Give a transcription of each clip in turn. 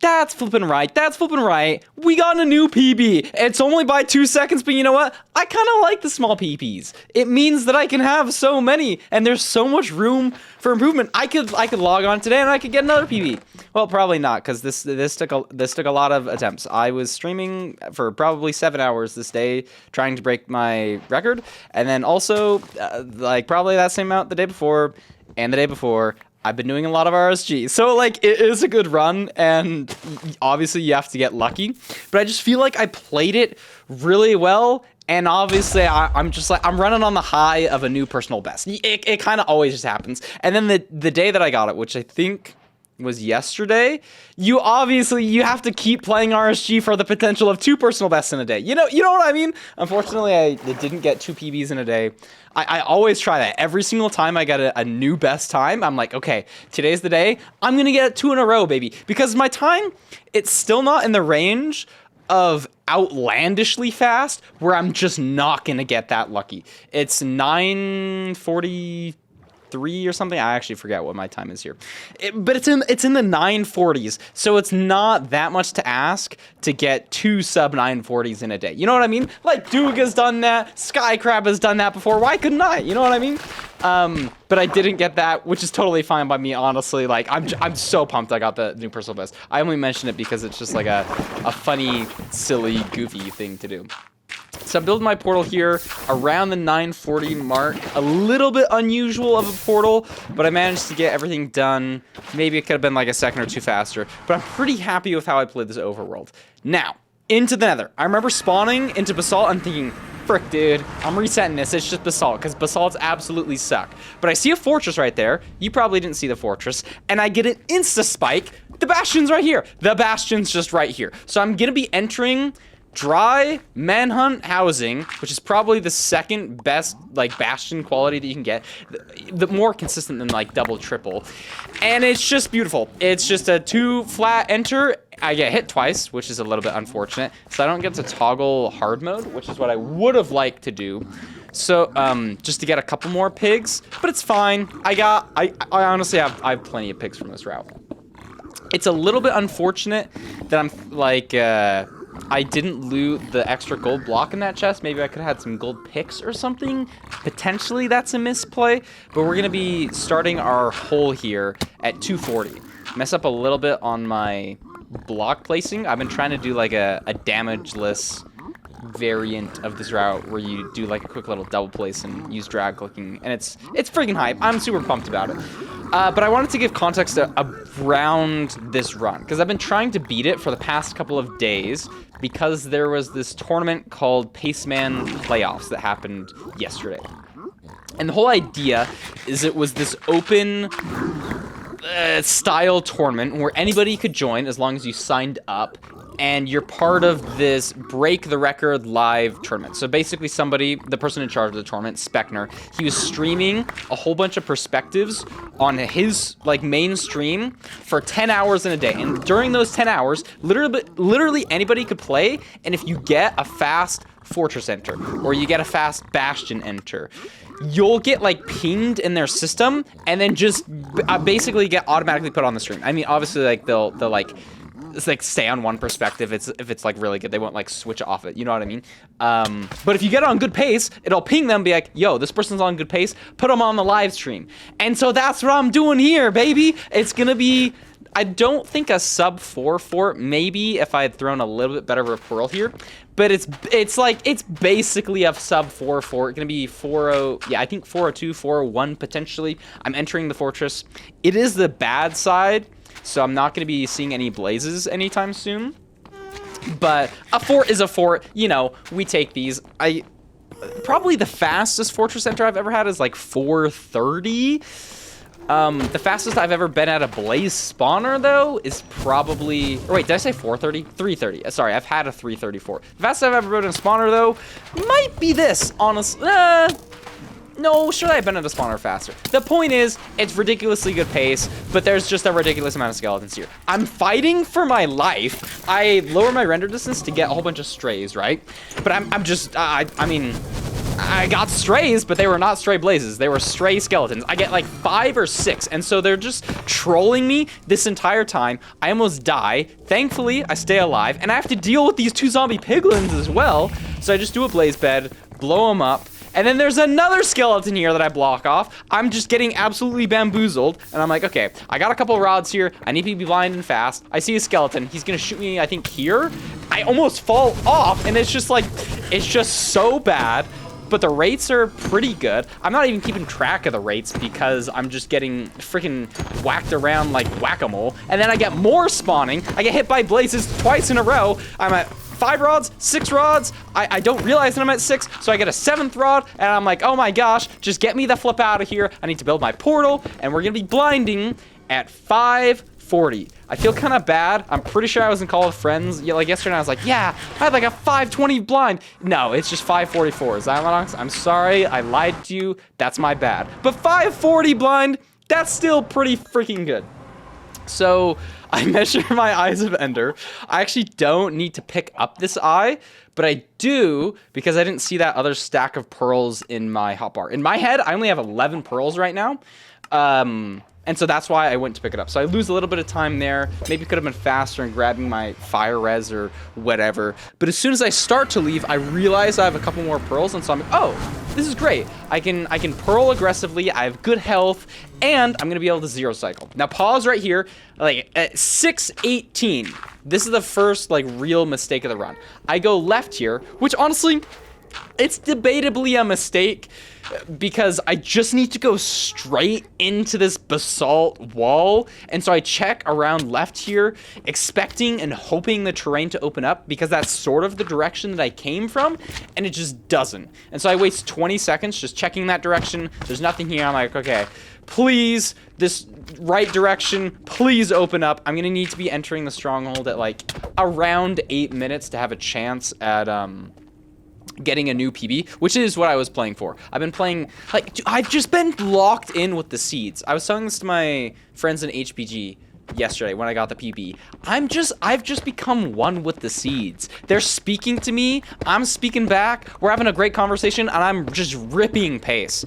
That's flipping right. That's flipping right. We got a new PB. It's only by 2 seconds, but you know what? I kind of like the small PBs. It means that I can have so many, and there's so much room for improvement. I could log on today and I could get another PB. Well, probably not, because this took a lot of attempts. I was streaming for probably 7 hours this day, trying to break my record, and then also like probably that same amount the day before and the day before. I've been doing a lot of RSG, so like it is a good run, and obviously you have to get lucky, but I just feel like I played it really well, and obviously I'm just like, I'm running on the high of a new personal best. It kind of always just happens. And then the day that I got it, which I think was yesterday, you have to keep playing RSG for the potential of 2 personal bests in a day. You know what I mean? Unfortunately, I didn't get 2 PBs in a day. I always try that. Every single time I get a new best time, I'm like, okay, today's the day. I'm going to get 2 in a row, baby. Because my time, it's still not in the range of outlandishly fast, where I'm just not going to get that lucky. It's 9:43 or something. I actually forget what my time is here, but it's in the 940s, so it's not that much to ask to get 2 sub 940s in a day. You know what I mean? Like Doog has done that, Skycrab has done that before. Why couldn't I? You know what I mean? But I didn't get that, which is totally fine by me, honestly. Like I'm so pumped I got the new personal best. I only mention it because it's just like a funny, silly, goofy thing to do. So I'm building my portal here around the 940 mark. A little bit unusual of a portal, but I managed to get everything done. Maybe it could have been like a second or 2 faster, but I'm pretty happy with how I played this overworld. Now, into the Nether. I remember spawning into Basalt and thinking, frick, dude, I'm resetting this. It's just Basalt, because Basalts absolutely suck. But I see a fortress right there. You probably didn't see the fortress. And I get an insta-spike. The Bastion's right here. The Bastion's just right here. So I'm going to be entering dry manhunt housing, which is probably the second best like bastion quality that you can get, the more consistent than like double, triple, and it's just beautiful. It's just a 2 flat enter. I get hit twice, which is a little bit unfortunate, so I don't get to toggle hard mode, which is what I would have liked to do. So just to get a couple more pigs, but it's fine. I honestly have plenty of pigs from this route. It's a little bit unfortunate that I'm like I didn't loot the extra gold block in that chest. Maybe I could have had some gold picks or something. Potentially that's a misplay, but we're gonna be starting our hole here at 240. Mess up a little bit on my block placing. I've been trying to do like a damageless variant of this route where you do like a quick little double place and use drag clicking, and it's freaking hype. I'm super pumped about it. But I wanted to give context around this run, because I've been trying to beat it for the past couple of days, because there was this tournament called Paceman Playoffs that happened yesterday. And the whole idea is it was this open style tournament where anybody could join as long as you signed up, and you're part of this break the record live tournament. So basically the person in charge of the tournament, Speckner, he was streaming a whole bunch of perspectives on his like main stream for 10 hours in a day. And during those 10 hours, literally anybody could play. And if you get a fast fortress enter, or you get a fast bastion enter, you'll get like pinged in their system and then just basically get automatically put on the stream. I mean, obviously like they'll like, it's like stay on one perspective. If it's like really good, they won't like switch off it. You know what I mean? But if you get it on good pace, it'll ping them, be like, yo, this person's on good pace. Put them on the live stream. And so that's what I'm doing here, baby. It's gonna be, I don't think a sub 4 fort. Maybe if I had thrown a little bit better of a pearl here. But it's basically a sub 4 fort. Gonna be 4-0. Yeah, I think 402, 401 potentially. I'm entering the fortress. It is the bad side, so I'm not going to be seeing any blazes anytime soon. But a fort is a fort. You know, we take these. Probably the fastest fortress enter I've ever had is like 430. The fastest I've ever been at a blaze spawner, though, is probably... Or wait, did I say 430? 330. Sorry, I've had a 334. The fastest I've ever been at a spawner, though, might be this, honestly. No, should I have been at a spawner faster? The point is, it's ridiculously good pace, but there's just a ridiculous amount of skeletons here. I'm fighting for my life. I lower my render distance to get a whole bunch of strays, right? But I'm just, I mean, I got strays, but they were not stray blazes. They were stray skeletons. I get like 5 or 6, and so they're just trolling me this entire time. I almost die. Thankfully, I stay alive, and I have to deal with these 2 zombie piglins as well. So I just do a blaze bed, blow them up, and then there's another skeleton here that I block off. I'm just getting absolutely bamboozled, and I'm like, okay, I got a couple rods here. I need to be blind and fast. I see a skeleton. He's gonna shoot me, I think, here. I almost fall off, and it's just like, it's just so bad. But the rates are pretty good. I'm not even keeping track of the rates because I'm just getting freaking whacked around like whack-a-mole. And then I get more spawning. I get hit by blazes twice in a row. I'm at 5 rods, 6 rods. I don't realize that I'm at 6, so I get a 7th rod, and I'm like, oh my gosh, just get me the flip out of here. I need to build my portal, and we're gonna be blinding at 5:40. I feel kind of bad. I'm pretty sure I was in Call of Friends. Yeah, like yesterday, I was like, yeah, I had like a 5:20 blind. No, it's just 5:44. Xylonox, I'm sorry. I lied to you. That's my bad. But 5:40 blind, that's still pretty freaking good. So I measure my eyes of Ender. I actually don't need to pick up this eye, but I do because I didn't see that other stack of pearls in my hotbar. In my head, I only have 11 pearls right now. And so that's why I went to pick it up. So I lose a little bit of time there. Maybe could have been faster in grabbing my fire res or whatever. But as soon as I start to leave, I realize I have a couple more pearls. And so I'm like, oh, this is great. I can pearl aggressively. I have good health. And I'm going to be able to zero cycle. Now pause right here. Like at 6:18, this is the first like real mistake of the run. I go left here, which honestly, it's debatably a mistake because I just need to go straight into this basalt wall. And so I check around left here, expecting and hoping the terrain to open up because that's sort of the direction that I came from, and it just doesn't. And so I waste 20 seconds just checking that direction. There's nothing here. I'm like, okay, please, this right direction, please open up. I'm gonna need to be entering the stronghold at like around 8 minutes to have a chance at getting a new PB, which is what I was playing for. I've been playing, like, I've just been locked in with the seeds. I was telling this to my friends in HPG yesterday when I got the PB. I've just become one with the seeds. They're speaking to me, I'm speaking back, we're having a great conversation, and I'm just ripping pace.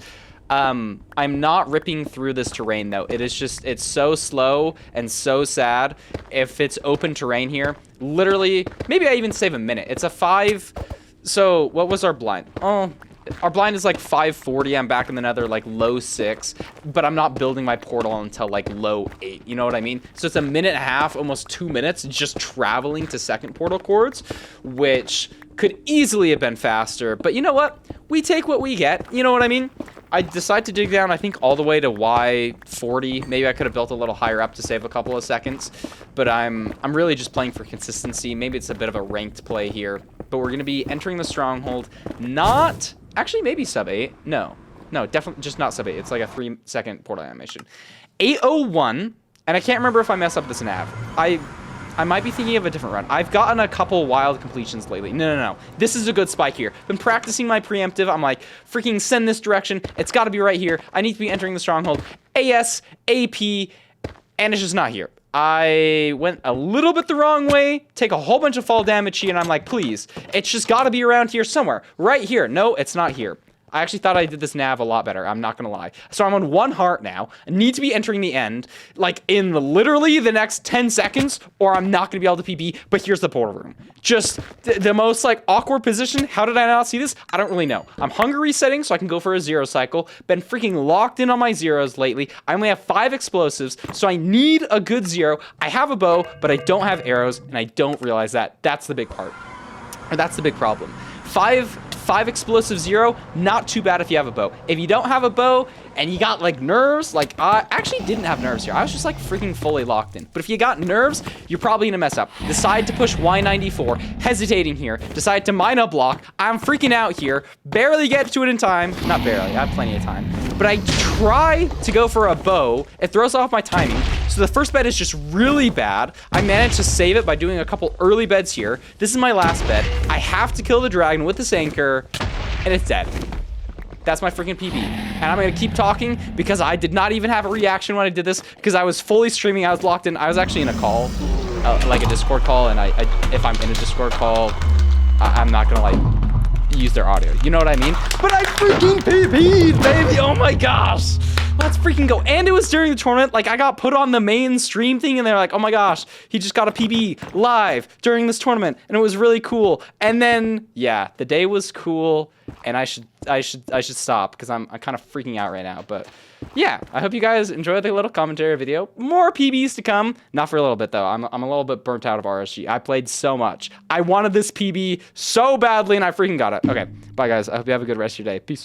I'm not ripping through this terrain though. It's so slow and so sad. If it's open terrain here, literally, maybe I even save a minute. It's a 5. So what was our blind? Oh, our blind is like 5:40. I'm back in the Nether like low 6, but I'm not building my portal until like low 8. You know what I mean? So it's a minute and a half, almost 2 minutes, just traveling to second portal cords, which could easily have been faster. But you know what? We take what we get. You know what I mean? I decide to dig down, I think, all the way to Y40. Maybe I could have built a little higher up to save a couple of seconds, but I'm really just playing for consistency. Maybe it's a bit of a ranked play here, but we're going to be entering the stronghold. Not, actually, maybe sub 8. No, definitely just not sub 8. It's like a 3-second portal animation. 8:01, and I can't remember if I mess up this nav. I might be thinking of a different run. I've gotten a couple wild completions lately. No. This is a good spike here. Been practicing my preemptive. I'm like, freaking send this direction. It's got to be right here. I need to be entering the stronghold. ASAP, and it's just not here. I went a little bit the wrong way, take a whole bunch of fall damage here, and I'm like, please, it's just got to be around here somewhere. Right here. No, it's not here. I actually thought I did this nav a lot better. I'm not going to lie. So I'm on 1 heart now. I need to be entering the end, like in literally the next 10 seconds, or I'm not going to be able to PB, but here's the portal room. Just the most like awkward position. How did I not see this? I don't really know. I'm hunger resetting so I can go for a 0 cycle. Been freaking locked in on my zeros lately. I only have 5 explosives, so I need a good 0. I have a bow, but I don't have arrows, and I don't realize that. That's the big part. Or that's the big problem. 5 explosive 0, not too bad if you have a bow. If you don't have a bow and you got like nerves, like I actually didn't have nerves here. I was just like freaking fully locked in. But if you got nerves, you're probably gonna mess up. Decide to push Y94, hesitating here. Decide to mine a block. I'm freaking out here. Barely get to it in time. Not barely, I have plenty of time. But I try to go for a bow. It throws off my timing. So the first bed is just really bad. I managed to save it by doing a couple early beds here. This is my last bed. I have to kill the dragon with this anchor, and it's dead. That's my freaking PB. And I'm gonna keep talking because I did not even have a reaction when I did this because I was fully streaming. I was locked in. I was actually in a call, like a Discord call, and if I'm in a Discord call, I'm not gonna like use their audio. You know what I mean? But I freaking PB'd, baby. Oh my gosh. Let's freaking go. And it was during the tournament. Like, I got put on the main stream thing, and they're like, oh my gosh, he just got a PB live during this tournament, and it was really cool. And then, yeah, the day was cool, and I should stop because I'm kind of freaking out right now. But yeah, I hope you guys enjoyed the little commentary video. More PBs to come. Not for a little bit though. I'm a little bit burnt out of RSG. I played so much. I wanted this PB so badly, and I freaking got it. Okay, bye guys. I hope you have a good rest of your day. Peace.